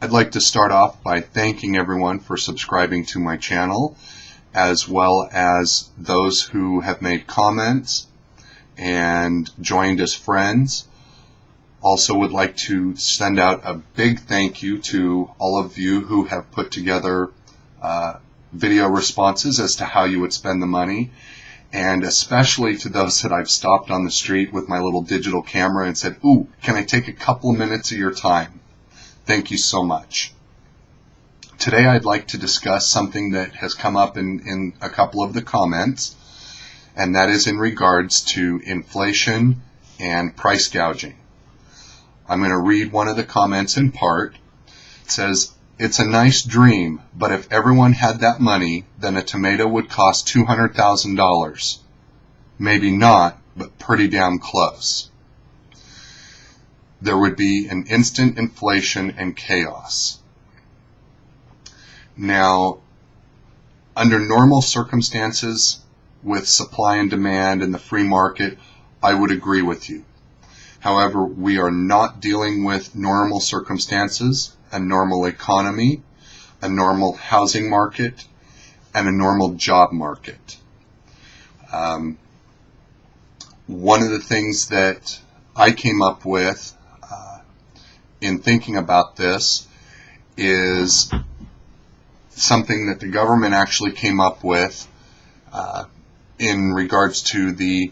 I'd like to start off by thanking everyone for subscribing to my channel, as well as those who have made comments and joined as friends. Also would like to send out a big thank you to all of you who have put together video responses as to how you would spend the money, and especially to those that I've stopped on the street with my little digital camera and said, "Ooh, can I take a couple of minutes of your time?" Thank you so much. Today I'd like to discuss something that has come up in a couple of the comments, and that is in regards to inflation and price gouging. I'm going to read one of the comments in part. It says, "It's a nice dream, but if everyone had that money, then a tomato would cost $200,000. Maybe not, but pretty damn close. There would be an instant inflation and chaos." Now, under normal circumstances, with supply and demand and the free market, I would agree with you. However, we are not dealing with normal circumstances, a normal economy, a normal housing market, and a normal job market. One of the things that I came up with in thinking about this is something that the government actually came up with in regards to the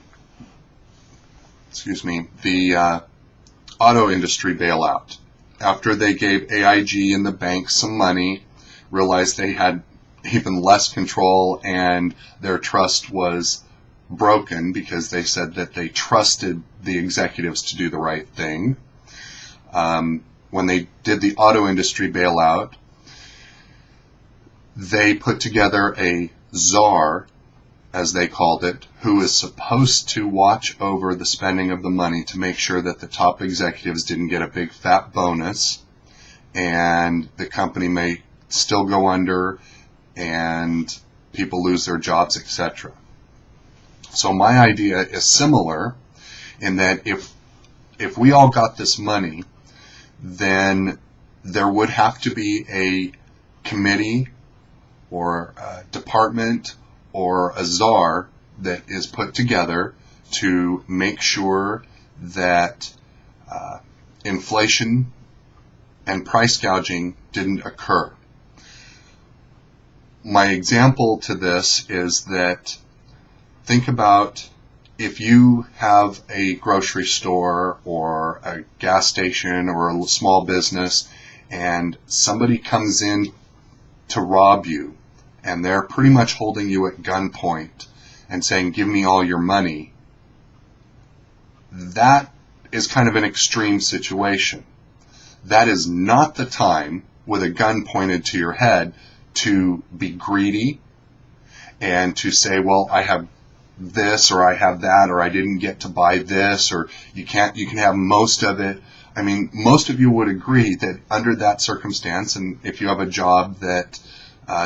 auto industry bailout. After they gave AIG and the banks some money, realized they had even less control and their trust was broken because they said that they trusted the executives to do the right thing. When they did the auto industry bailout, they put together a czar, as they called it, who is supposed to watch over the spending of the money to make sure that the top executives didn't get a big fat bonus and the company may still go under and people lose their jobs, etc. So my idea is similar in that if we all got this money, then there would have to be a committee or a department or a czar that is put together to make sure that inflation and price gouging didn't occur. My example to this is that think about if you have a grocery store or a gas station or a small business and somebody comes in to rob you, and they're pretty much holding you at gunpoint and saying, "Give me all your money." That is kind of an extreme situation. That is not the time with a gun pointed to your head to be greedy and to say, "Well, I have this or I have that or I didn't get to buy this or you can have most of it." I mean, most of you would agree that under that circumstance, and if you have a job that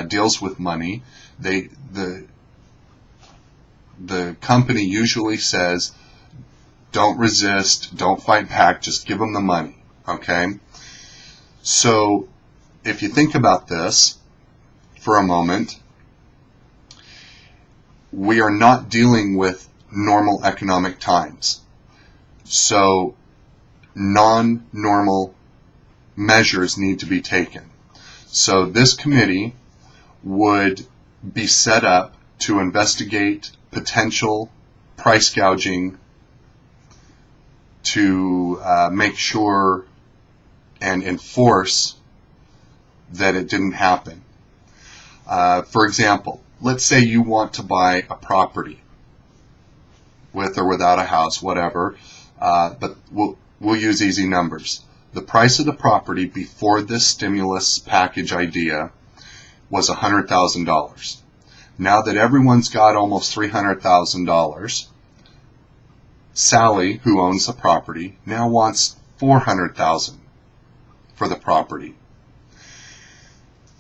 deals with money, the company usually says, "Don't resist, don't fight back, just give them the money." Okay? So if you think about this for a moment, we are not dealing with normal economic times. So non-normal measures need to be taken. So this committee would be set up to investigate potential price gouging to make sure and enforce that it didn't happen. For example, let's say you want to buy a property with or without a house, whatever, but we'll use easy numbers. The price of the property before this stimulus package idea was $100,000. Now that everyone's got almost $300,000, Sally, who owns the property, now wants $400,000 for the property.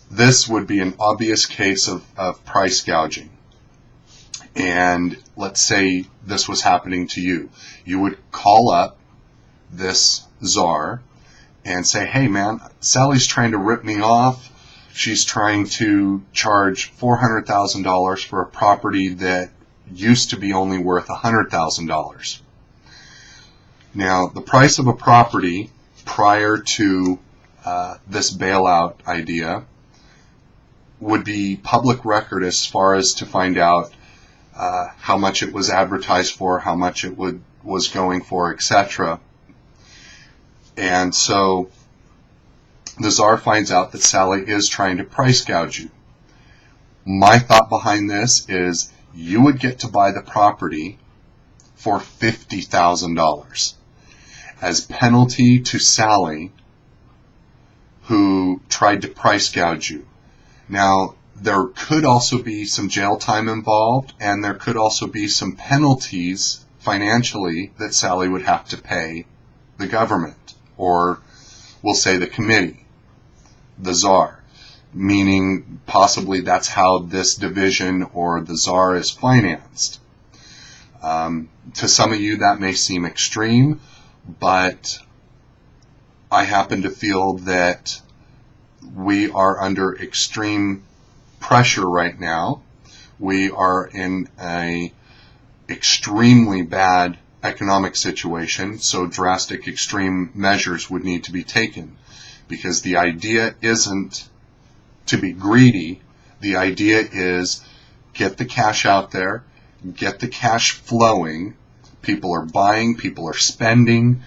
This would be an obvious case of price gouging. And let's say this was happening to you. You would call up this czar and say, hey man, Sally's trying to rip me off. She's trying to charge $400,000 for a property that used to be only worth $100,000. Now, the price of a property prior to this bailout idea would be public record as far as to find out how much it was advertised for, how much it was going for, etc. And so the czar finds out that Sally is trying to price gouge you. My thought behind this is you would get to buy the property for $50,000 as penalty to Sally, who tried to price gouge you. Now, there could also be some jail time involved, and there could also be some penalties financially that Sally would have to pay the government, or we'll say the committee, the czar, meaning possibly that's how this division or the czar is financed. To some of you that may seem extreme, but I happen to feel that we are under extreme pressure right now. We are in a extremely bad economic situation, so drastic extreme measures would need to be taken, because the idea isn't to be greedy. The idea is get the cash out there, get the cash flowing. People are buying, people are spending.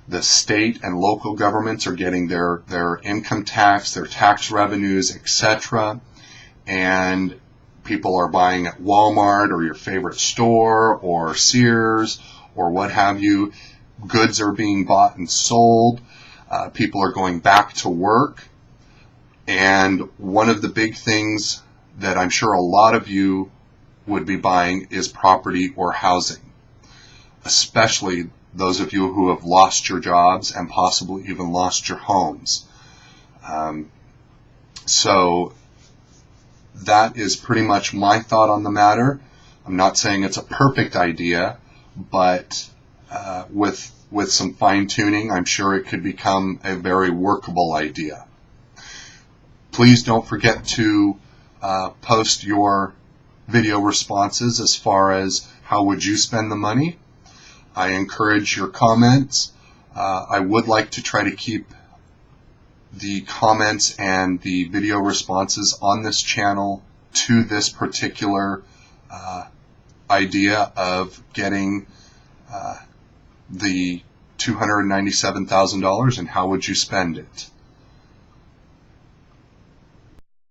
The state and local governments are getting their income tax, their tax revenues, etc. And people are buying at Walmart or your favorite store or Sears or what have you. Goods are being bought and sold. People are going back to work. And one of the big things that I'm sure a lot of you would be buying is property or housing, especially those of you who have lost your jobs and possibly even lost your homes. So that is pretty much my thought on the matter. I'm not saying it's a perfect idea, but with some fine-tuning, I'm sure it could become a very workable idea. Please don't forget to post your video responses as far as how would you spend the money. I encourage your comments. I would like to try to keep the comments and the video responses on this channel to this particular idea of getting the $297,000 and how would you spend it.